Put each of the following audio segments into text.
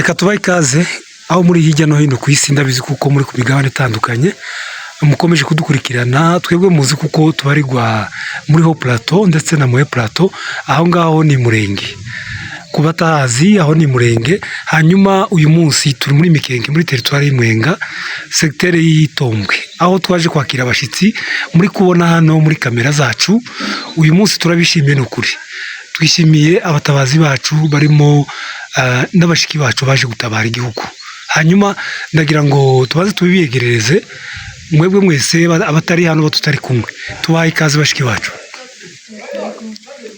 Reka tubahe ikaze aho muri hirya no hino ku isi, ndabizi kuko muri ku migabane itandukanye mukomeje kudukurikirana. Twebwe muzi kuko tubarirwa muri Haut Plateau ndetse na Moyen Plateau, aho ngaho ni Murenge. Ku batahazi aho ni Murenge. Hanyuma uyu munsi turi muri Mikenke, muri teritwari y'Imwenga, secteur y'Itombwe, aho twaje kwakira abashyitsi muri kubona hano muri kamera zacu. Uyu munsi turabishimiye n'ukuri, twishimiye abatabazi bacu barimo n'abashiki bacu baje gutabara igihugu. Hanyuma ndagira ngo tubaze tubiyegerereze mwebwe mwese abatari hano tutari kumwe. Tubahe ikaze bashiki bacu,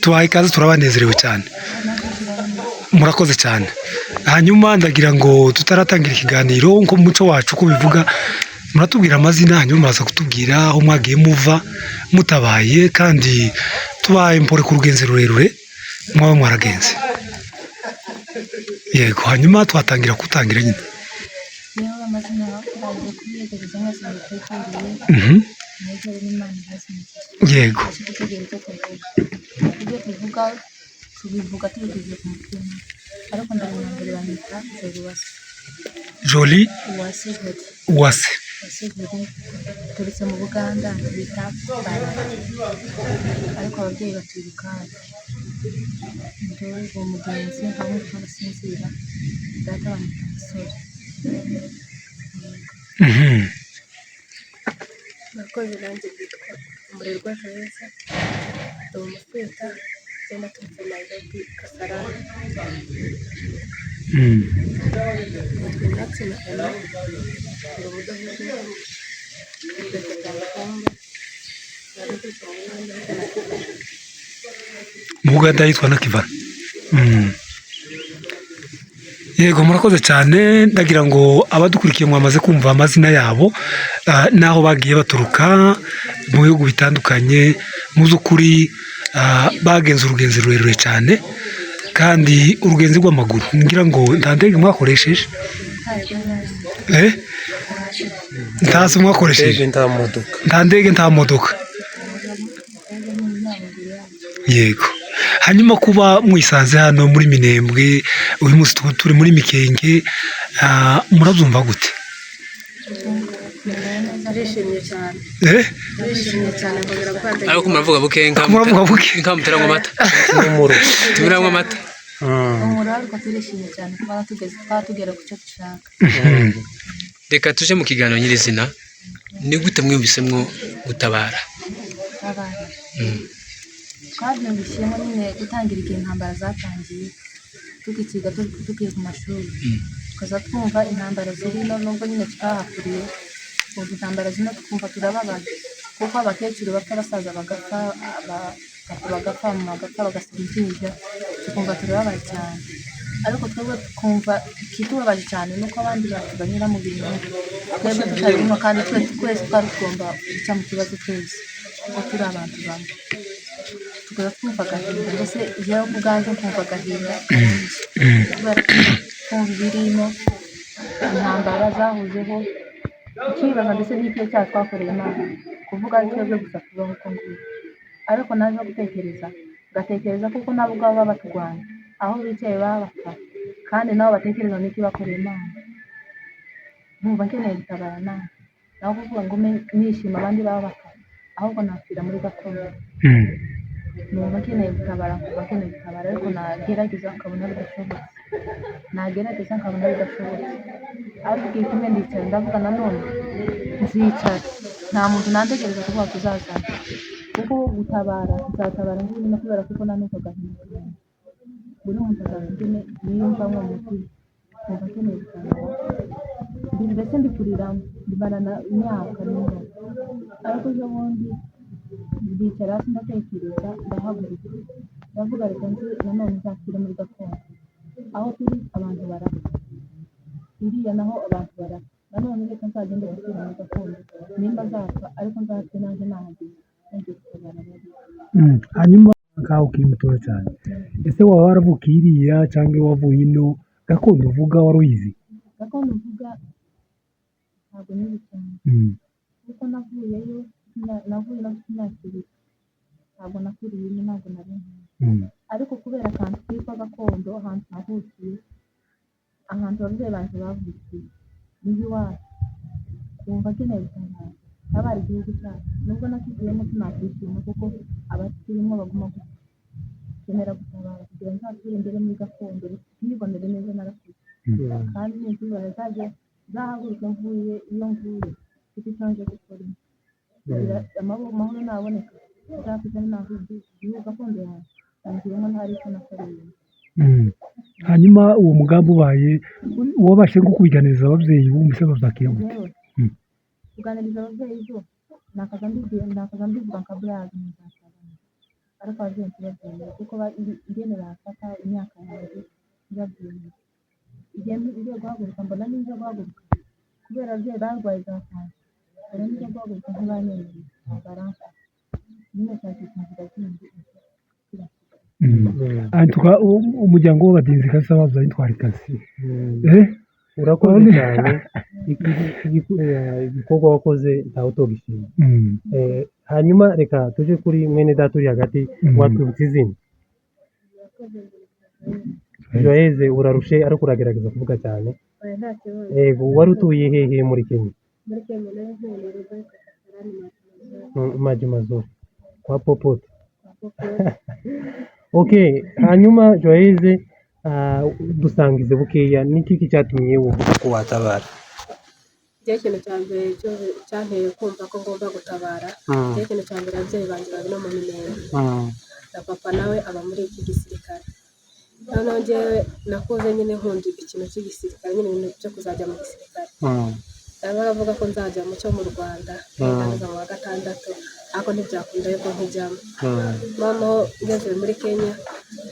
tubahe ikaze, turabanezerewe cyane, murakoze cyane. Hanyuma ndagira ngo tutaratangira ikiganiro nko mu muco wacu uko bivuga, muratubwira amazina, hanyuma muraza kutubwira aho mwagiye muva mutabaye, kandi tubaye mpore ku rugenzi rurerure mwaba mwaragenze. Yego, hanyuma twatangira kutangira nyine. Yego. Jolie Uwase. Turutse mu Buganda bita ariko ababyeyi baturuka uwo mugenzi hamwe n'abasinzira data bamwita Musore. Nakoze nanjye byitwa Umurerwa Teresa, uwo mufita cyenda tuvuze Nairobi Kasarani. Twinatse na Ella ngo budahuze mu Buganda yitwa Nakivana. Yego, murakoze cyane. Ndagira ngo abadukurikiye mwamaze kumva amazina yabo n'aho bagiye baturuka mu bihugu bitandukanye. Mu by'ukuri bagenze urugenzi rurerure cyane, kandi urugenzi rw'amaguru. Ngira ngo nta ndege mwakoresheje? Ntazo mwakoresheje? Nta ndege, nta modoka. Yego. Hanyuma kuba mwisanze hano muri Minembwe, uyu munsi turi muri Mikenke, murabyumva gute? Arishimye cyane. Arishimye cyane kongera gukandagira. Ariko muravuga buke nka muteramo amata. Tumiramo amata. Ariko turishimye cyane kuba tugera ku cyo dushaka. Reka tuje mu kiganiro nyirizina. Ni gute mwumvisemwo gutabara? Twabyumvisemo nyine gutangira igihe intambara zatangiye, tukiga tugiye ku mashuri, tukaza twumva intambara zirimo, nubwo nyine tutahakuriye. Ubu intambara zino twumva turababaye, kuko abakecuru bapfa, abasaza bagapfa, bagapfa mu magapfa, bagasiga impinja, tukumva turababaye cyane. Ariko twebwe twumva ikitubabaje cyane nuko abandi bantu banyura mu bintu twebwe tutarimo, kandi twese twari tugomba guca mu kibazo twese kuko turi abantu bamwe. Tukaba twumva agahinda, mbese njyewe ku bwanjye nkumva agahinda kubera kumva ibirimo, intambara zahuzeho, ukibaza mbese n'icyo cyaha twakoreye Imana, kuvuga ari twebwe gusa tubaho uko nguko. Ariko naje gutekereza, ngatekereza kuko nabo ubwabo baba baturwanya, aho bicaye babapfa, kandi nabo batekereza n'iki bakoreye Imana. Nkumva nkeneye gutabara nawe, naho kuvuga ngo nishima abandi baba bapfa, ahubwo napfira muri gakondo. Numva nkeneye gutabara, nkumva nkeneye gutabara, ariko nagerageza nkabona bidashobotse, ariko igihe kimwe ndicara ndavuga nanone nzicara, nta muntu nantegereza kuvuga tuzazana, kuko gutabara nzatabara njyenyine, kubera kuko nanuka agahinda cyane. Buri muntu azazine niyumvamo umutima, nkumva nkeneye gutabara, mbese ndikuriramo, ndimarana imyaka n'imyaka. Ariko ejo bundi ndicara hasi ndatekereza, ndahaguruka, ndavuga reka nzi nanone nzapfire muri gakondo. Aho turi abantu barapfa, iriya naho abantu barapfa, nanone reka nzagende gupfira muri gakondo, nimba nzapfa ariko nzapfe nanjye nahageze, ngiye gutabara abari. Hanyuma nkaho ukiri mutoya cyane, ese waba waravukiye iriya cyangwa wavuye ino? Gakondo uvuga wari uyizi? Gakondo uvuga ntabwo nizi cyane, kuko navuyeyo navuye nafite imyaka ibiri, ntabwo nakuriye ino, ntabwo nari nzi. Ariko kubera akantu kitwa gakondo, ahantu navukiye ahantu ababyeyi banjye bavukiye niho iwacu, twumva akeneye gutabara tabara igihugu cyacu, nubwo nakigiyemo sinakwishima kuko abakirimo baguma gupfa, kenera gutabara kugira ngo nzasubire imbere muri gakondo nibonere neza narakuze, kandi n'izuba rizajya zahaguruka mvuye iyo mvuye kuko isanzwe gukora amahoro naboneka nzafite n'aho igihugu gakondo yanjye nangiyemo ntari icyo nakoreye. hanyuma uwo mugambi ubaye wabashe nko kubiganiriza ababyeyi bumvise babyakira gute? kuganiriza ababyeyi byo nakaza mbivuga nka burazi muzasabana, ariko ababyeyi ntibabyemera kuko ingene bafata imyaka yanjye ntibabyemera, igihe ngiye guhaguruka mbona ninja guhaguruka kubera ababyeyi barwaye zasanzwe, mbona ninja guhaguruka ntibanyemerera baramfata, nyine cyashyikirizwa kindi umuryango w'abadinzi kasa babyaye intwarikazi. urakoze cyane, igikorwa wakoze ntawe utogishima. Hanyuma reka tuje kuri mwene data uri hagati, watwibutsa izina. Joyeze, urarushe ariko uragerageza kuvuga cyane. Yego, wari utuye hehe muri Kenya? muri Kenya nayo Maji Mazuri kwa Popote. Okay, hanyuma Joyeze, dusangize bukeya n'iki cyatumye wumva ko watabara? igihe ikintu cya mbere cyanteye kumva ko ngomba gutabara, igihe ikintu cya mbere ababyeyi banjye bari no mu minembwe na papa nawe aba muri iki gisirikare, noneho njyewe nakuze nyine nkunda ikintu cy'igisirikare, nyine ibintu byo kuzajya mu gisirikare, baravuga ko nzajya mu cyo mu Rwanda nza mu wa gatandatu, ariko ntibyakunda yuko nkijyamo. Noneho ngeze muri Kenya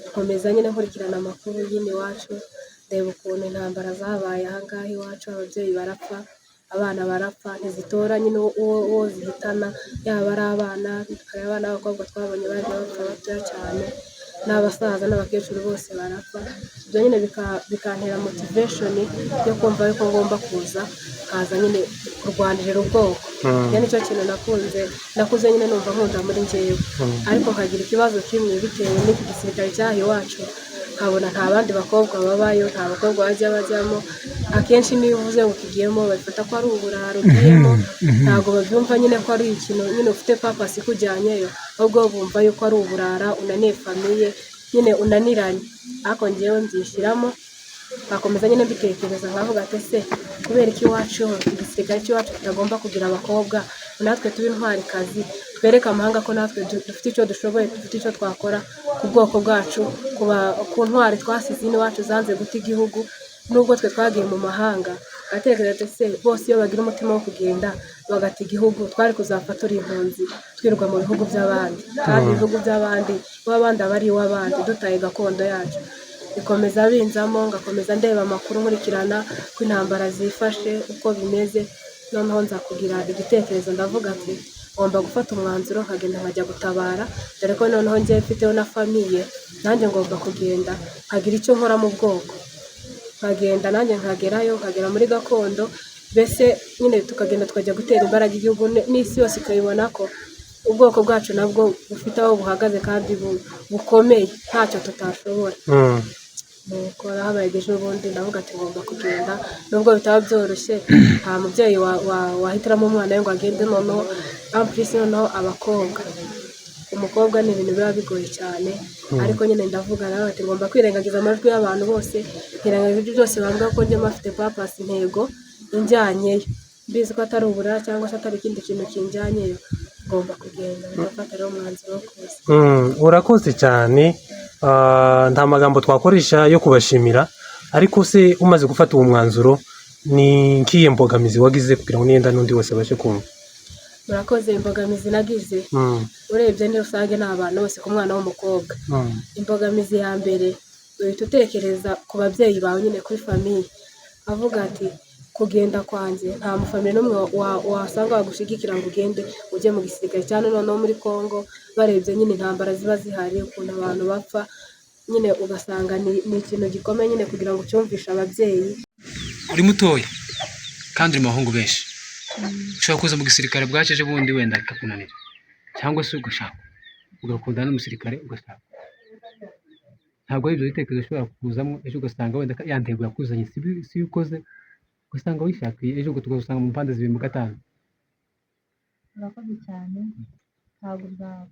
nkomeza nyine nkurikirana amakuru y'ino iwacu, ndeba ukuntu intambara zabaye aha ngaha iwacu, ababyeyi barapfa, abana barapfa, ntizitora nyine uwo zihitana, yaba ari abana b'abakobwa twabonye bagiye bapfa batoya cyane, n'abasaza n'abakecuru bose barapfa. Ibyo nyine bikantera motivation yo kumva yuko ngomba kuza kaza nyine kurwanirira ubwoko. Iyo nicyo kintu nakuze nyine numva nkunda muri njyewe, ariko nkagira ikibazo kimwe bitewe n'iki gisirikare cyaha iwacu, nkabona nta bandi bakobwa babayo, nta bakobwa bajyamo, akenshi niyo uvuze ngo ukigiyemo babifata ko ari uburara ugiyemo, ntabwo babyumva nyine ko ari ikintu nyine ufite papasi kujyanyeyo, ahubwo bumva yuko ari uburara, unaniye famiye, nyine unaniranye. Ariko njyewe mbyishyiramo, bakomeza nyine mbitekereza nkavuga ati ese kubera iki iwacu igisirikare cy'iwacu kitagomba kugira abakobwa, natwe tube intwarikazi, twereke amahanga ko natwe dufite icyo dushoboye, dufite icyo twakora ku bwoko bwacu, ku ntwari twasize iwacu zanze guta igihugu, nubwo twe twagiye mu mahanga. Atekereza ese bose iyo bagira umutima wo kugenda bagata igihugu, twari kuzapfa turi impunzi twirwa mu bihugu by'abandi, kandi ibihugu by'abandi w'abandi aba ari iw'abandi, dutaye gakondo yacu. Bikomeza binzamo, ngakomeza ndeba amakuru nkurikirana ko intambara zifashe uko bimeze, noneho nza kugira igitekerezo ndavuga ati ngomba gufata umwanzuro nkagenda nkajya gutabara, dore ko noneho njye mfiteho na famiye, nanjye ngomba kugenda nkagira icyo nkora mu bwoko, nkagenda nanjye nkagerayo, nkagera muri gakondo, mbese nyine tukagenda tukajya gutera imbaraga igihugu, n'isi yose ikabibona ko ubwoko bwacu nabwo bufite aho buhagaze kandi bukomeye, ntacyo tutashobora. nuko habaye ejo bundi ndavuga ati ngomba kugenda, nubwo bitaba byoroshye, nta mubyeyi wahitiramo umwana we ngo agende, noneho ampurisi noneho abakobwa, umukobwa ni ibintu biba bigoye cyane, ariko nyine ndavuga nawe ati ngomba kwirengagiza amajwi y'abantu bose, nkirengagiza ibyo byose bavuga ko njye mafite papasi intego injyanyeyo, mbizi ko atari uburara cyangwa se atari ikindi kintu kinjyanyeyo, ngomba kugenda ngafata rero umwanzuro wo kuza. Urakoze cyane, nta magambo twakoresha yo kubashimira, ariko se umaze gufata uwo mwanzuro ni nkiye mbogamizi wagize kugira ngo niyenda n'undi wese abashe kumva? Murakoze. Imbogamizi nagize urebye ni rusange n'abantu bose ku mwana w'umukobwa, imbogamizi ya mbere uhita utekereza ku babyeyi bawe nyine kuri famiye, avuga ati kugenda kwanjye nta mufamili n'umwe wasanga wagushigikira ngo ugende ujye mu gisirikare, cyane noneho muri Kongo barebye nyine intambara ziba zihari, ukuntu abantu bapfa, nyine ugasanga ni ikintu gikomeye nyine kugira ngo ucyumvishe ababyeyi. Uri mutoya kandi uri mu bahungu benshi, ushobora kuza mu gisirikare bwaceje bundi wenda bikakunanira, cyangwa se ugashaka ugakundana n'umusirikare ugashaka, ntabwo ari ibyo bitekerezo bishobora kukuzamo ejo ugasanga wenda ya ntego yakuzanye si yo ukoze ugasanga wishakiye ejo tukagusanga mu mpande zibiri mu gatanu. urakoze cyane ntabwo uzaba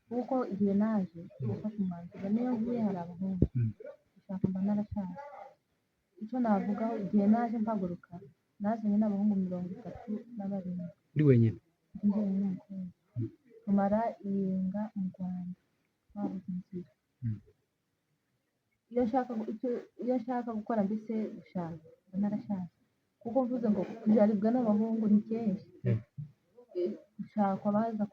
kuko igihe naje gufata umwanzuro niyo mvuye hari abahungu gushaka mba narashatse icyo navugaho igihe naje mpaguruka nazanye n'abahungu 37 uri wenyine njyewe n'umukobwa tumara iyenga mu Rwanda twabuze inzira iyo nshaka gukora mbese gushaka mba narashatse kuko mvuze ngo kujaribwa n'abahungu ni kenshi gushakwa baza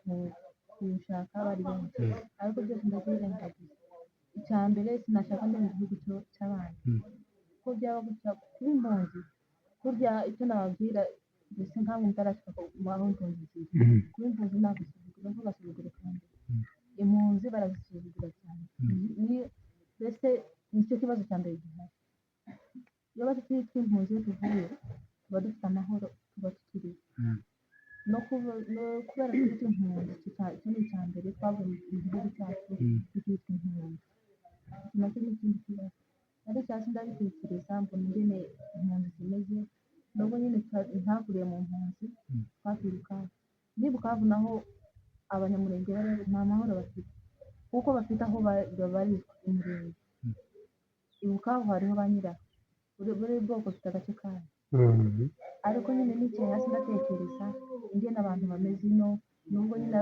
kuwushaka bari benshi ariko byose ndabyirengagiza icya mbere sinashaka ndi mu gihugu cy'abandi ko byaba gutya kuba impunzi kurya icyo nababwira mbese ntabwo mutarashaka kubaho impunzi nziza kuba impunzi ntabwo basuzugura kandi impunzi barazisuzugura cyane mbese nicyo kibazo cya mbere gihari iyo batwitwa impunzi iyo tuvuye tuba dufite amahoro tuba tukiriho no kubera ko dufite impunzi icyo ni icya mbere twavuye mu gihugu cyacu dufite impunzi iki nacyo ni ikindi kibazo ariko cyangwa se ndabitekereza mbona ingene impunzi zimeze nubwo nyine ntaguriye mu mpunzi twakwiruka niba Bukavu naho abanyamurenge nta mahoro bafite kuko bafite aho babarizwa umurenge i Bukavu hariho ba nyiraho buri bwoko bufite agace kayo ariko nyine nicaye hasi ndatekereza ingene abantu bameze ino nubwo nyine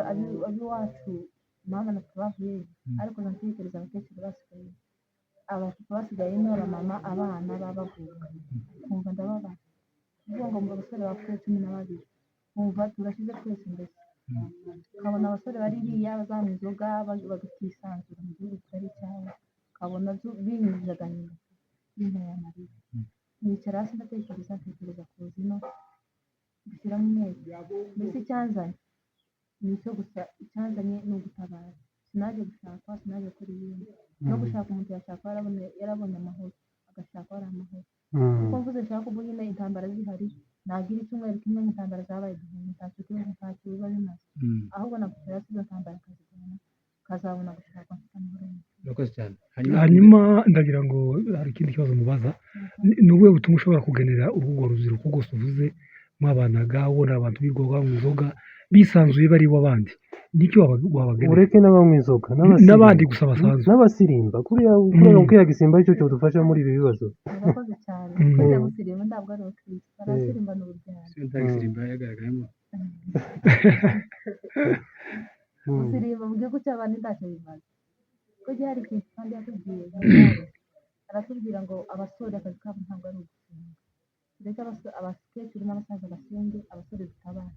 ab'iwacu mama natwe bavuyeyo ariko ndatekereza abakecuru basigaye abapapa basigaye ino abamama abana babavuka nkumva ndababara kuvuga ngo mu basore bapfuye 12 nkumva turashize twese mbese ukabona abasore bari iriya bazanywa inzoga bagatisanzura mu gihugu kitari icyabo ukabona binyuzaga nyuma y'intaya amarira nicara hasi ndatekereza kuza ino gushyiramo umwete mbese icyanzanye ni icyo gusa icyanzanye ni ugutabara sinaje gushaka sinaje gukora ibindi no gushaka umuntu yashaka yarabonye amahoro agashaka hari amahoro kuko mvuze nshaka ubu nyine intambara zihari nagira icyumweru kimwe intambara zabaye igihumbi ntacyo biba bimaze ahubwo nagushaka hasi izo ntambara akazigabana ukazabona gushaka mfite amahoro urakoze cyane hanyuma ndagira ngo hari ikindi kibazo mubaza ni ubuhe butumwa ushobora kugenera urwo rubyiruko rwose uvuze mwabanaga ubona abantu birirwa banywa inzoga bisanzuye bari iw'abandi nicyo wabagenera ureke n'abanywa inzoga n'abandi gusa basanzwe n'abasirimba kuriya kwiya gisimba aricyo cyo dufasha muri ibi bibazo urakoze cyane kujya gusirimba ntabwo ari ukirisitu barasirimba ni urubyaro ntagisimba yagaragayemo gusirimba mu gihugu cy'abandi ntacyo bimaze ko gihari ikintu kandi yatubwiye aratubwira ngo abasore akazi kabo ntabwo ari ugusenga tureke abakecuru n'abasaza basenge abasore dutabara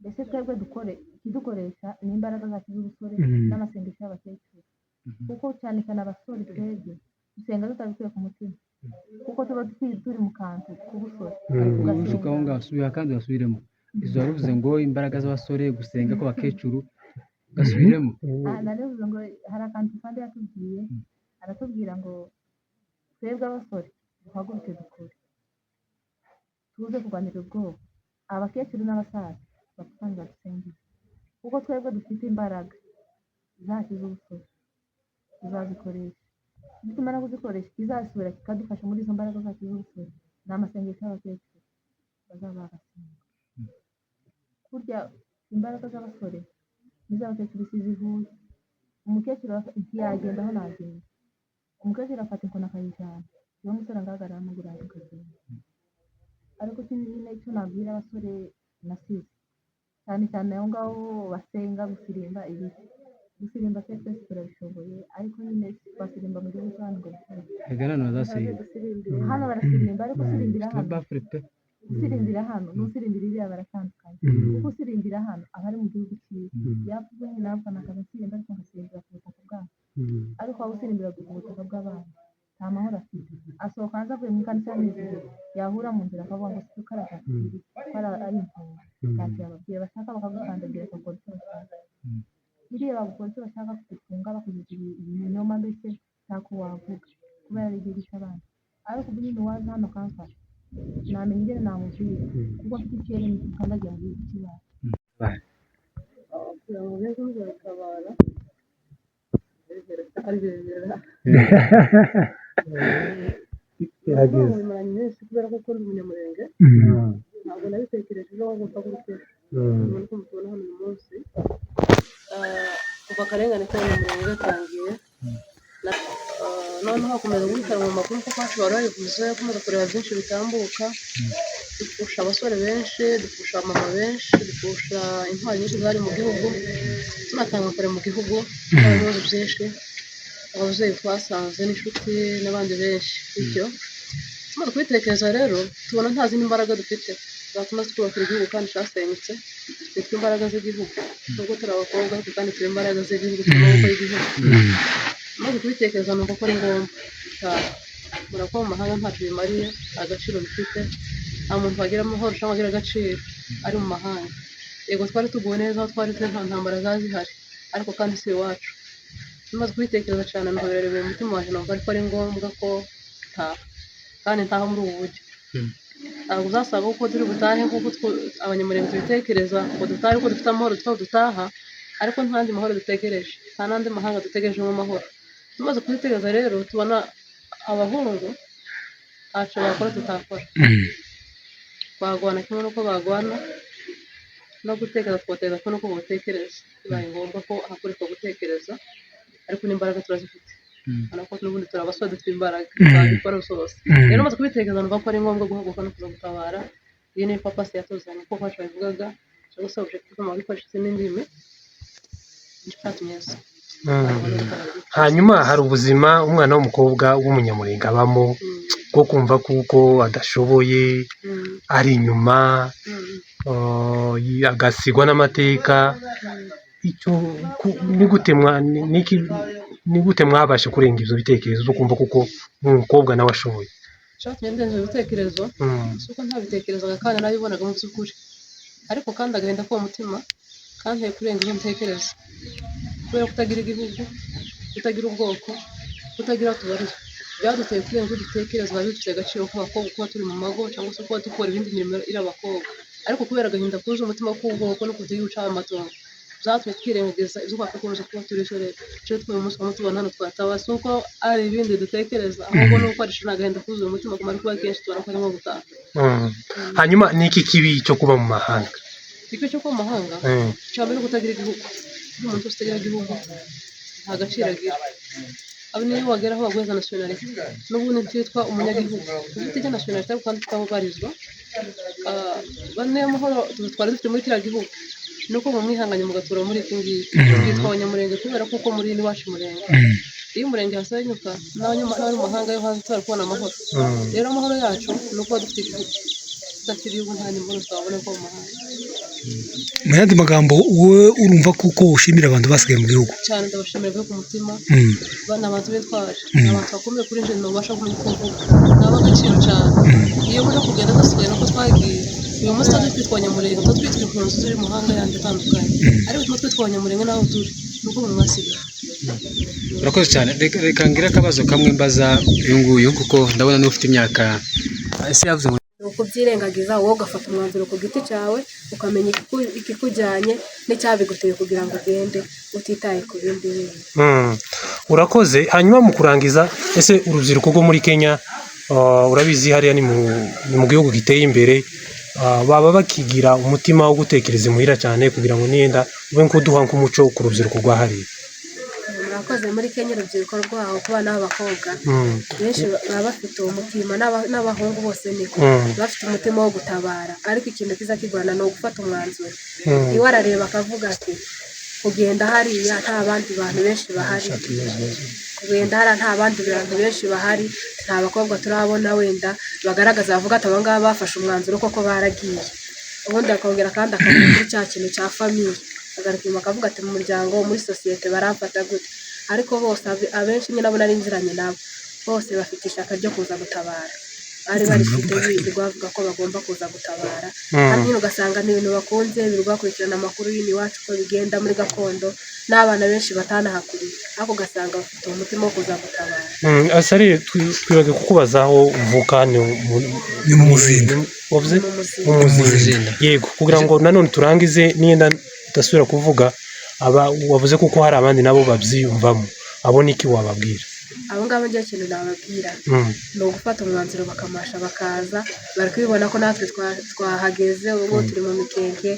mbese twebwe dukore ikidukoresha ni imbaraga zacu z'ubusore n'amasengesho y'abakecuru kuko cyane cyane abasore twebwe dusenga tutabikuye ku mutima kuko tuba turi mu kantu k'ubusore ushuka aho ngaho subira kandi basubiremo izo waruvuze ngo imbaraga z'abasore gusenga kw'abakecuru gasubiremo narivuze ngo hari akantu kandi yatubwiye aratubwira ngo twebwe abasore duhaguruke dukore tuze kurwanira ubwoba abakecuru n'abasaza bakusangira dusengera kuko twebwe dufite imbaraga zacu z'ubusore tuzazikoresha nitumara kuzikoresha kizasubira kikadufasha muri izo mbaraga zacu z'ubusore ni amasengesho y'abakecuru bazaba bagasenga kurya imbaraga z'abasore n'iz'abakecuru zihuye umukecuru ntiyagenda aho nagenda umukecuru afata inkoni akayijyana iyo umusore agaragara amugura akagenda ariko nyine icyo nabwira abasore nasize cyane cyane aho ngaho basenga gusirimba ibiki gusirimba twese turabishoboye ariko nyine basirimba mu gihugu cy'abantu ngo hano barasirimba ariko usirimbira hano n'usirimbira iriya baratandukanye kuko usirimbira hano aba ari mu gihugu cyiza yavuze nyine nabwo nakagasirimba ariko ngasirimbira ku butaka bwabo ariko waba usirimbira ku butaka bw'abandi nta mahoro afite asohoka hanze avuye mu kanisa y'amizero yahura mu nzira akavuga ngo si karashaka ari impunzi ntacyo yababwiye bashaka bakagukandagira bakakora icyo bashaka iriya bagukora icyo bashaka kugufunga bakugize ibinyoma mbese ntako wavuga kubera ari igihugu cy'abandi ariko ubu nyine waza hano kamfasha namenya ingene namubwira kuko mfite ikirere ntikandagira mu gihugu cy'iwacu kugira ngo beze muzabitabara Yageze. kubera ko ukora umunyamurenge ntabwo nabitekerejeho ngo mpfa gutera umuntu mubona hano uyu munsi kuva akarengane k'abanyamurenge gatangiye noneho hakomeza guhitana mu makuru kuko hacu barayivuze hakomeza kureba byinshi bitambuka dupfusha abasore benshi dupfusha mama benshi dupfusha intwari nyinshi zari mu gihugu tunatanga kure mu gihugu ibibazo byinshi ababyeyi twasanze n'inshuti n'abandi benshi bityo tumaze kubitekereza rero tubona nta zindi mbaraga dufite zatuma twubakira igihugu kandi cyasenyutse nitwe imbaraga z'igihugu nubwo turi abakobwa ariko kandi turi imbaraga z'igihugu turi amaboko y'igihugu maze kubitekereza numva ko ari ngombwa murako mu mahanga ntacyo bimariye agaciro bifite nta muntu wagira amahoro cyangwa agira agaciro ari mu mahanga yego twari tuguwe neza aho twari turi nta ntambara zari zihari ariko kandi si iwacu maze kubitekereza cyane numva birarebeye umutima wanjye numva ariko ari ngombwa ko ntaha kandi ntaha muri ubu buryo ntabwo uzasanga kuko turi butahe kuko abanyamurenge tubitekereza ngo dutahe kuko dufite amahoro dutaha ariko nta yandi mahoro dutegereje nta n'andi mahanga dutegereje amahoro tumaze kubitekereza rero tubona abahungu ntacyo bakora tutakora bagwana kimwe n'uko bagwana no gutekereza twatekereza ko nuko batekereza bibaye ngombwa ko hakoreshwa gutekereza ariko n'imbaraga turazifite urabona ko n'ubundi turi abasore dufite imbaraga twabikora zose rero maze kubitekereza numva ko ari ngombwa guhaguruka no kuza gutabara iyi ni papasi yatuzanye kuko kwacu babivugaga cyangwa se objectif mu bikoresho n'indimi neza hanyuma hari ubuzima umwana w'umukobwa w'umunyamurenge abamo bwo kumva kuko adashoboye ari inyuma agasigwa n'amateka icyo ni gute mwabasha kurenga ibyo bitekerezo byo kumva kuko umukobwa nawe ashoboye ndenze ibitekerezo si uko ntabitekerezaga kandi nabibonaga mu by'ukuri ariko kandi agahinda k'uwo mutima kandi kurenga ibyo mbitekereza kubera kutagira igihugu kutagira ubwoko kutagira aho tubarira byaduteye kurenga ibyo dutekereza biba bifite agaciro k'abakobwa kuba turi mu mago cyangwa se kuba dukora ibindi mirimo iri abakobwa ariko kubera agahinda kuzuye umutima k'ubwoko no kutagira ucaho amatongo byatumye twirengagiza ibyo twakagombye kuba turi ejo rero tujye twuye umunsi umwe tubona hano twataba si uko ari ibindi dutekereza ahubwo ni uko arishije agahinda kuzuye umutima kumara kuba kenshi tubona ko ari nko gutaha hanyuma ni iki kibi cyo kuba mu mahanga ikibi cyo kuba mu mahanga cya mbere kutagira igihugu iyo umuntu wese utagira igihugu nta gaciro agira abo niyo wageraho baguheza nasiyonalite n'ubundi ntitwitwa umunyagihugu ufite ijya nasiyonalite ariko kandi tukababarizwa bane amahoro twari dufite muri kiriya gihugu nuko mu mwihanganye mugatura muri iki ngiki twitwa abanyamurenge kubera kuko muri iwacu umurenge iyo umurenge hasenyuka n'abanyamahanga mu mahanga yo hanze turi kubona amahoro rero amahoro yacu ni uko dufite igihugu tudafite igihugu nta nimero twabona ko mu mahanga mu yandi magambo wowe urumva kuko ushimira abantu basigaye mu gihugu cyane ndabashimira byo ku mutima bana abantu bitwaje abantu bakomeye kuri njye ntubasha kumenya uko mvuga naba agaciro cyane iyo muje kugenda dusigaye nuko twagiye uyu munsi tuba twitwa abanyamurenge tuba twitwa impunzi turi mu mahanga yandi atandukanye ariko tuba twitwa abanyamurenge n'aho turi nuko mu basigaye urakoze cyane reka ngire akabazo kamwe mbaza uyu nguyu kuko ndabona n'ufite imyaka ese yavuze ngo kubyirengagiza wowe ugafata umwanzuro ku giti cyawe ukamenya ikikujyanye n'icyabiguteye kugira ngo ugende utitaye ku bindi bintu urakoze hanyuma mu kurangiza ese urubyiruko rwo muri Kenya urabizi hariya ni mu gihugu giteye imbere baba bakigira umutima wo gutekereza imuhira cyane kugira ngo niyenda ube nk'uduha nk'umuco ku rubyiruko rwa hariya murakoze muri Kenya urubyiruko rwaho ku bana b'abakobwa benshi baba bafite uwo mutima n'abahungu bose niko bafite umutima wo gutabara ariko ikintu kiza kigorana ni ugufata umwanzuro iwe arareba akavuga ati kugenda hariya nta bandi bantu benshi bahari kugenda hariya nta bandi bantu benshi bahari nta bakobwa turabona wenda bagaragaza bavuga ati aba ngaba bafashe umwanzuro koko baragiye ubundi akongera kandi akavuga kuri cya kintu cya famiye agaruka akavuga ati mu muryango muri sosiyete baramfata gute ariko bose abenshi nyine nabo narinziranye nabo bose bafite ishaka ryo kuza gutabara bari barifite birirwa bavuga ko bagomba kuza gutabara kandi nyine ugasanga ni ibintu bakunze birirwa bakurikirana amakuru y'ini iwacu uko bigenda muri gakondo n'abana benshi batanahakuriye ariko ugasanga bafite umutima wo kuza gutabara asari twibaze kukubaza aho uvuka ni mu muzinda wavuze mu muzinda yego kugira ngo nanone turangize niyenda udasubira kuvuga wavuze kuko hari abandi nabo babyiyumvamo abo niki wababwira abo ngabo njye ikintu nababwira ni ugufata umwanzuro bakamasha bakaza bari kubibona ko natwe twahageze ubu ngubu turi mu mikenke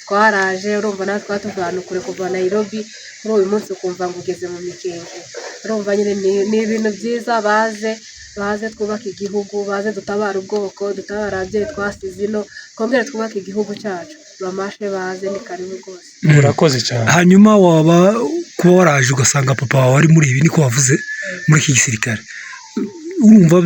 twaraje urumva natwe twatuvana kure kuva Nairobi kuri uyu munsi ukumva ngo ugeze mu mikenke urumva nyine ni ibintu byiza baze twubake igihugu baze dutabara ubwoko dutabara ababyeyi twasize ino twongere twubake igihugu cyacu bamashe baze ni karibu rwose. murakoze cyane. hanyuma waba kuba waraje ugasanga papa wawe ari muri ibi niko wavuze muri iki gisirikare urumva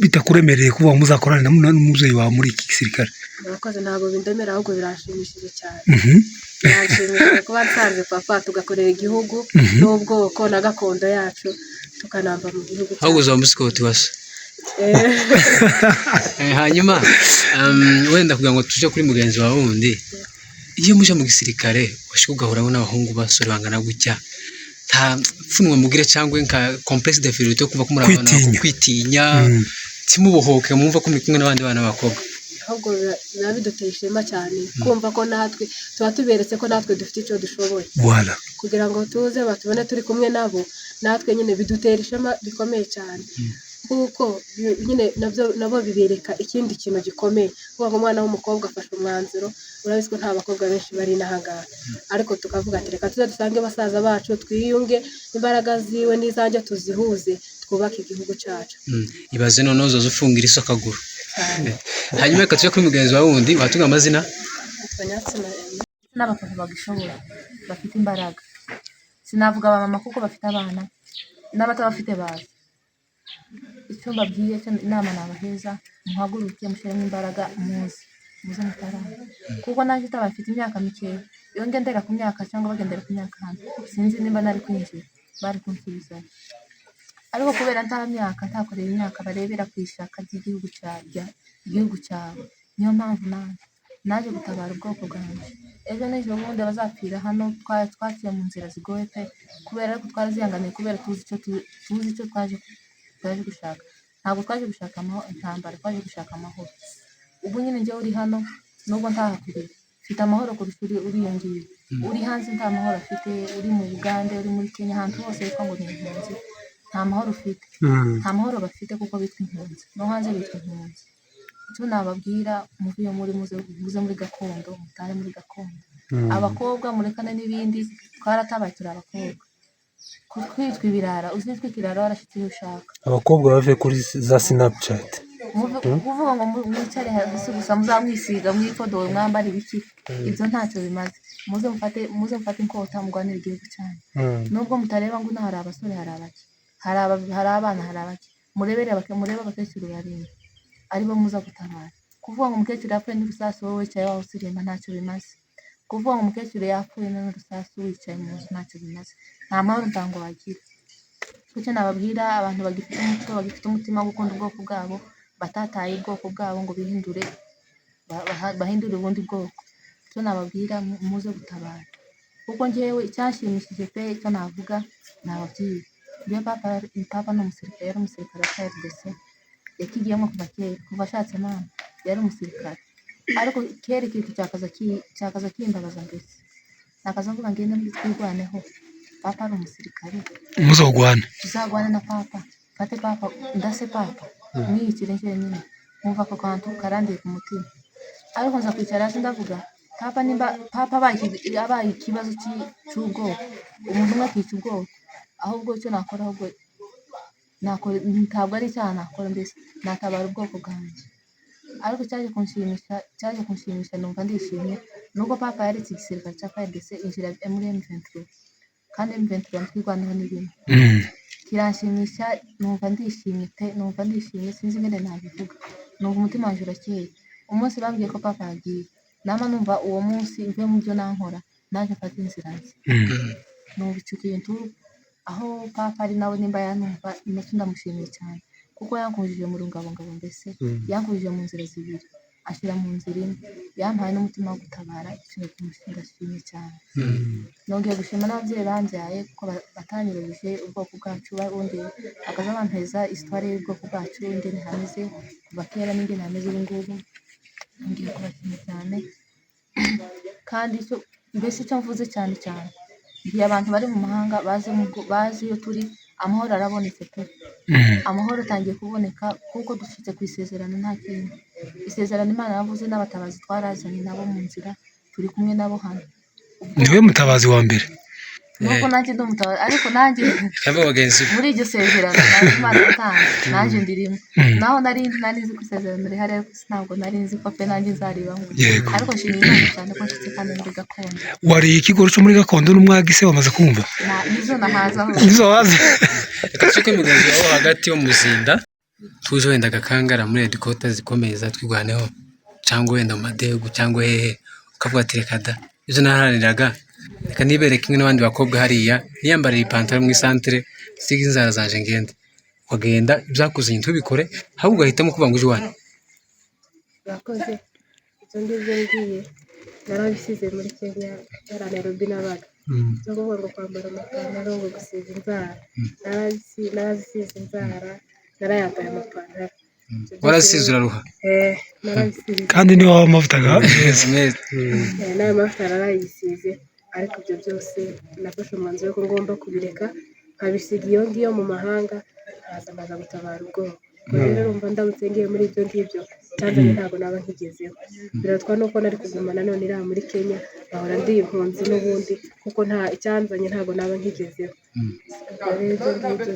bitakuremereye kuba muzakorana n'umubyeyi wawe muri iki gisirikare? murakoze ntabwo bindemera ahubwo biranshimishije cyane biranshimishije kuba nsanze papa tugakorera igihugu n'ubwoko na gakondo yacu tukanamba mu gihugu cyacu. ahubwo uzaba musikoti wase. hanyuma wenda kugira ngo tujye kuri mugenzi wawe wundi, iyo muje mu gisirikare washobora ugahuramo n'abahungu basore bangana gutya, nta pfunwe mugire cyangwa nka complexe d'infériorité yo kuva ko murabana kwitinya timubohoke mwumva ko muri kumwe n'abandi bana b'abakobwa? ahubwo biba biduteye ishema cyane kumva ko natwe tuba tuberetse ko natwe dufite icyo dushoboye kugira ngo tuze batubone turi kumwe nabo, natwe nyine bidutera ishema rikomeye cyane kuko nyine nabo bibereka ikindi kintu gikomeye kuko umwana w'umukobwa afashe umwanzuro. Urabizi ko nta bakobwa benshi bari n'ahangaha ariko tukavuga ati reka tuze dusange basaza bacu twiyunge imbaraga ziwe n'izanjye tuzihuze twubake igihugu cyacu. ibaze noneho uzoza ufungira iso akaguru. hanyuma reka tujye kuri mugenzi wawe wundi watunga amazina. n'abapapa bagishoboye bafite imbaraga, sinavuga abamama kuko bafite abana n'abatabafite bazi. icyo mbabwiye inama nabaheza muhaguruke mushyiremo imbaraga muze mutarama kuko nanjye utabafite imyaka mikeya iyo ngendera ku myaka cyangwa bagendera ku myaka hano sinzi nimba nari kwinjira bari kunsubizayo, ariko kubera nta myaka ntakorera imyaka barebera ku ishaka ry'igihugu cyawe niyo mpamvu naje gutabara ubwoko bwanjye. ejo n'ejo bundi bazapfira hano twaciye mu nzira zigoye pe kubera ko twarazihanganiye kubera tuzi icyo twaje gushaka. Ntabwo twaje gushaka intambara, twaje gushaka amahoro. ubu nyine njye uri hano nubwo ntahakuriye mfite amahoro kurusha uriya ngiye uri hanze nta mahoro afite, uri mu Uganda uri muri Kenya ahantu hose bitwa ngo ni impunzi nta mahoro ufite, nta mahoro bafite kuko bitwa impunzi no hanze bitwa impunzi. icyo nababwira muvuye muze muri gakondo mutahe muri gakondo. abakobwa murekane n'ibindi twaratabaye turi abakobwa kwitwa ibirara uzitwa ikirara warashitse iyo ushaka. abakobwa bave kuri za Snapchat kuvuga ngo mwicare hasi gusa muzamwisiga mwifodore mwambara ibiki ibyo ntacyo bimaze. muze mufate inkota murwanire igihugu cyane nubwo mutareba ngo hari abasore hari abaki hari abana hari abaki murebe abakecuru barimo aribo muza gutabara. kuvuga ngo umukecuru yapfuye n'urusasu wowe wicaye waho usirimba ntacyo bimaze. kuvuga ngo umukecuru yapfuye n'urusasu wicaye mu nzu ntacyo bimaze. nta mahoro ntango wagira. icyo nababwira abantu bagifite umutima wo gukunda ubwoko bwabo batataye ubwoko bwabo ngo bahindure ubundi bwoko. icyo nababwira muze gutabara kuko njyewe icyanshimishije pe icyo navuga nababwira iyo papa ni umusirikare yari umusirikare wa FARDC yakigiyemo kuva kera kuva ashatse mama yari umusirikare ariko kera ikintu cyakaza kimbabaza mbese nakaza mvuga ngende muri twirwaneho papa ari umusirikare tuzagwane na papa fate papa ndase papa mwiyicire njyenyine nkumva ako kantu karandiye ku mutima ariko nza kwicara hasi ndavuga papa abaye ikibazo cy'ubwoko umuntu umwe akica ubwoko ahubwo icyo nakora ahubwo ntabwo ari icyaha nakora mbese natabara ubwoko bwanjye. ariko cyaje kunshimisha numva ndishimye nubwo papa yaretse igisirikare cya FARDC injira muri M23 kandi M23 twirwanaho n'ibintu kiranshimisha numva ndishimye pe numva ndishimye sinzi ingene nabivuga numva umutima wanjye urakeye. umunsi bambwiye ko papa yagiye nama numva uwo munsi mvuye mu byo nankora naje mfata inzira nzi numva icyo kintu aho papa ari nawe nimba yanumva nacyo ndamushimiye cyane kuko yankujije mu rungabongabo mbese yankujije mu nzira zibiri ashyira mu nzira imwe yampaye n'umutima wo gutabara ikintu ndashimye cyane. nongeye gushima n'ababyeyi bambyaye kuko batanyuranyije ubwoko bwacu ubundi bakaza bampeza histoire y'ubwoko bwacu ingene hameze kuva kera n'ingene hameze ubu ngubu ngiye kubashimira cyane kandi mbese icyo mvuze cyane ngiye abantu bari mu mahanga bazi iyo turi amahoro arabonetse pe, amahoro atangiye kuboneka kuko dushyitse ku isezerano nta kindi. Isezerano Imana yavuze n'abatabazi twarazanye nabo mu nzira, turi kumwe nabo hano. niwe mutabazi wa mbere. Nuko nanjye ndi umutabazi, ariko nanjye abo bagenzi muri iryo sezerano nanjye Imana yatanze, nanjye ndirimo. Naho nari nzi ko isezerano rihari, ariko ntabwo nari nzi ko pe nanjye nzaribamo. Yego. Ariko nshimiye Imana cyane ko nshyitse kandi muri gakondo. Wariye ikigori cyo muri gakondo n'umwagise wamaze kumva? Nizo nahazaho. Nizo wazi? reka tuke mugenzi wawe hagati yo muzinda tuje wenda gakangara muri edikota zikomeza twigwaneho cyangwa wenda mu madegu cyangwa hehe ukavuga ati reka da izo naharaniraga reka nibereke kimwe n'abandi bakobwa hariya niyambarira ipantaro mu isantere siga inzara zanje ngende wagenda ibyakuzanye ntubikore ahubwo ugahitamo kuvuga ngo uje iwanyu. Urakoze. Ibyo ngibyo ngiye narabisize muri Kenya yari Nairobi nabaga. Zo kuvuga ngo kwambara amapantaro ngo gusiga inzara. Narabisize inzara, narayambaye amapantaro. warasize uraruha Narabisize. kandi niwe waba amavuta meza. N'ayo mavuta narayisize, ariko ibyo byose nafashe umwanzuro ko ngomba kubireka nkabisiga iyo ngiyo mu mahanga, nkaza gutabara ubwoko. Rero urumva ndamutse ngiye muri ibyo ngibyo Tanzania ntabwo naba nkigezeho. Biratwa nuko nari kuguma nanone iriya muri Kenya nkahora ndi impunzi n'ubundi, kuko nta icyanzanye ntabwo naba nkigezeho. Rero ibyo ngibyo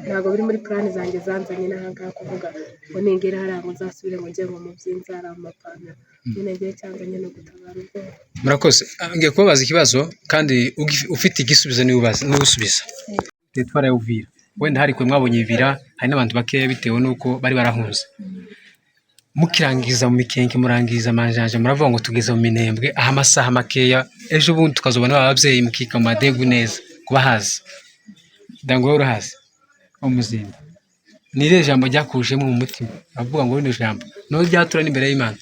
ntabwo biri muri plani zanjye zanzanye n'ahangaha kuvuga ngo ningera hariya ngo nzasubire ngo njye ngo mu by'inzara mu mapantaro. Nyine ngiye cyanzanye no gutabara ubwoko. murakoze. Ngiye kubabaza ikibazo kandi ufite igisubizo niwusubiza. Twara Uvira wenda hari kwe mwabonye Uvira hari n'abantu bakeya bitewe nuko bari barahunze, mukirangiza mu mikenke murangiza amanjanja muravuga ngo tugeze mu Minembwe aho amasaha makeya ejo bundi tukazobona ababyeyi mukika mu madegu neza kubahazi dango urahazi umuzinda nire jambo ryakujemo mu mutima avuga ngo rino jambo no ryatura n'imbere y'Imana.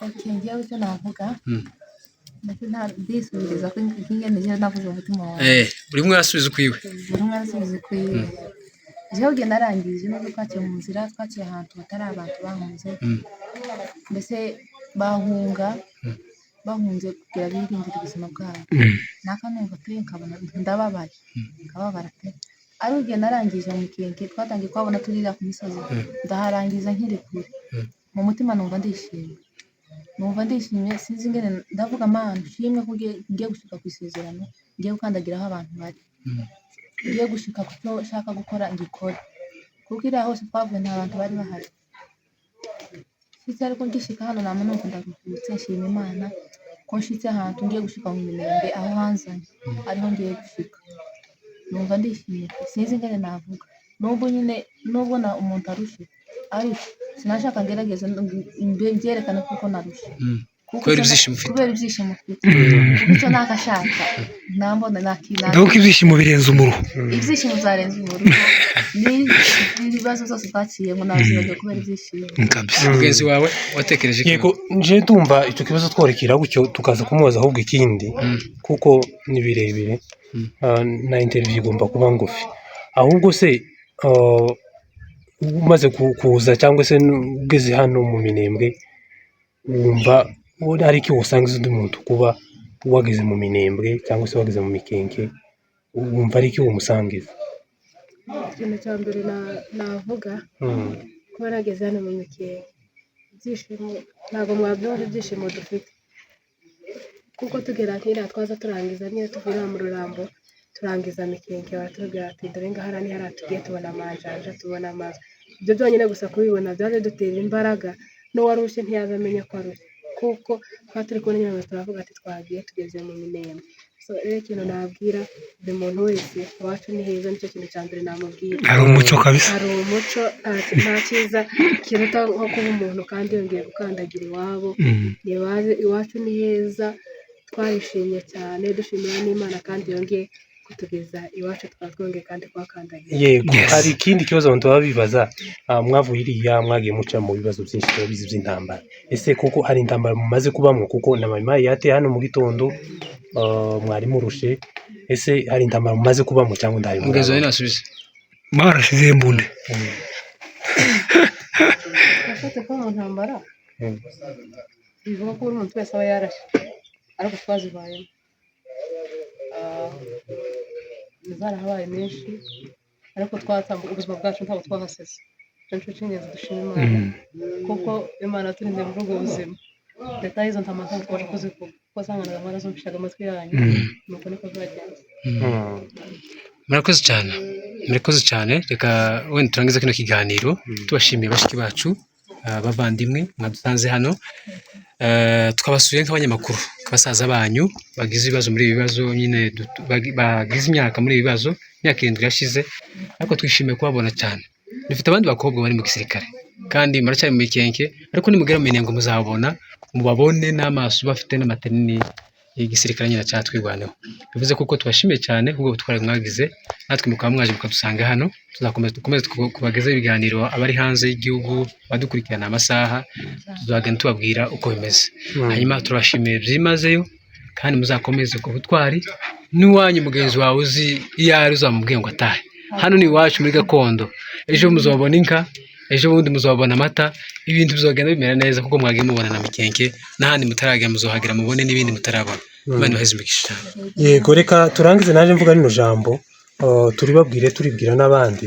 Okay, ngiye icyo navuga. Ndetse ndisubiriza ko ingene ngiye navuze umutima wawe. Buri umwe arasubiza ukwiwe. Buri umwe arasubiza ukwiwe. Jewe ugenda narangije nubwo twaciye mu nzira, twaciye ahantu hatari abantu bahunze. Mbese bahunze kugira birindire ubuzima bwabo. Nakanumva pe nkabona ndababaye, nkababara pe. Ari ugenda narangije mu mikenke twatangiye kwabona turira ku misozi, ndaharangiza nkiri kure. Mu mutima numva ndishimye, sinzi ingene ndavuga Mana ushimwe ko ngiye gushika ku isezerano, ngiye gukandagira aho abantu bari, ngiye gushika ku cyo nshaka gukora ngikore, kuko iriya hose twavuye nta bantu bari bahari. Sitse ariko ngishika hano nama numva ndaruhutse, nshima Imana ko nshitse ahantu ngiye gushika mu Minembwe aho hanzanye ariho ngiye gushika. Numva ndishimye, sinzi ingene navuga, nubwo na umuntu arushe ariko sinashaka ngerageza byerekana kuko narushe. Kubera ibyishimo ufite. Kubera ibyishimo ufite. Icyo nakashaka nambona nakina. Ndabona ibyishimo birenze umuruho. Ibyishimo zarenze umuruho. Ni ibibazo zose twaciye ngo nazibaga kubera ibyishimo. Mugenzi wawe watekereje iki? Yego nje ndumva icyo kibazo tworekera gutyo tukaza kumubaza ahubwo ikindi kuko ni birebire na interview igomba kuba ngufi. Ahubwo se umaze kuza cyangwa se ugeze hano mu Minembwe wumva ari iki usanga undi muntu kuba wageze mu Minembwe cyangwa se wageze mu mikenke wumva ari iki umusangiza? Ikintu cya mbere navuga kuba nageze hano mu mikenke, ibyishimo ntabwo mwabyumva ibyishimo dufite, kuko tugera nk'iriya twaza turangiza niyo tuvuye mu Rurambo turangiza mikenke baratubwira ati dore ngaha ni hariya tugiye tubona amanjanja tubona amazi. Ibyo byonyine gusa kubibona byaje dutera imbaraga, n'uwarushe ntiyazamenya ko arushe, kuko twaba turi kubona nyine turavuga ati twagiye tugeze mu Minembwe. Rero ikintu nabwira buri muntu wese iwacu ni heza, nicyo kintu cya mbere namubwira. Hari umuco kabisa. Hari umuco, nta cyiza kiruta nko kuba umuntu kandi yongeye gukandagira iwabo. Nibaze iwacu ni heza, twarishimye cyane dushimira n'Imana kandi yongeye kutugeza iwacu twatwongeye kandi kwakandagira. Yego hari ikindi kibazo abantu baba bibaza, mwavuye iriya mwagiye muca mu bibazo byinshi turabizi by'intambara, ese kuko hari intambara mumaze kubamwo kuko na mama yateye hano mu gitondo mwari murushe, ese hari intambara mumaze kubamwo cyangwa ndayo? Mugenzi wawe nasubize. Mwarashize imbunde. Nashaka ko mu ntambara bivuga ko buri muntu wese aba yarashe, ariko twazibayemo. zarahabaye menshi ariko twatambuka ubuzima bwacu ntabwo twahasize icyo nicyo cy'ingenzi dushima Imana kuko Imana yaturinze muri ubwo buzima leta y'izo ntama ntabwo twaje kuzivuga kuko zanganaga mwarazumvishaga amatwi yanyu nuko niko byagenze. murakoze cyane reka wenda turangiza kino kiganiro tubashimiye bashiki bacu bavandimwe mwadusanze hano twabasuye nk'abanyamakuru basaza banyu bagize ibibazo muri ibi bibazo nyine bagize imyaka muri ibi bibazo imyaka 7 yashize ariko twishimiye kubabona cyane. Dufite abandi bakobwa bari mu gisirikare kandi muracyari mu mikenke ariko nimugera mu minengo muzabona mubabone n'amaso bafite n'amatenini y'igisirikare nyine cyatwirwaneho. Bivuze kuko tubashimiye cyane kubwo gutwara mwagize natwe mukaba mwaje mukadusanga hano tuzakomeza kubageza ibiganiro abari hanze y'igihugu badukurikirana amasaha tuzagenda tubabwira uko bimeze. Hanyuma turabashimiye byimazeyo kandi muzakomeze ku butwari n'uwanyu mugenzi wawe uzi iyo ari uzamubwiye ngo atahe. Hano ni iwacu muri gakondo, ejo muzabona inka, ejo bundi muzabona amata, ibintu bizogenda bimera neza kuko mwagiye mubona na mikenke n'ahandi mutaragera muzohagera mubone n'ibindi mutarabona. Imana ibaheze imigisha. Yego reka turangize naje mvuga rino jambo turibabwire turibwira n'abandi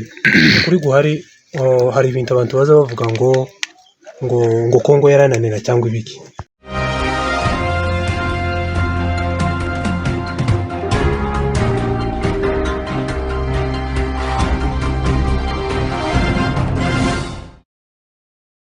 kuri guhari hari ibintu abantu baza bavuga ngo Kongo yarananira cyangwa ibiki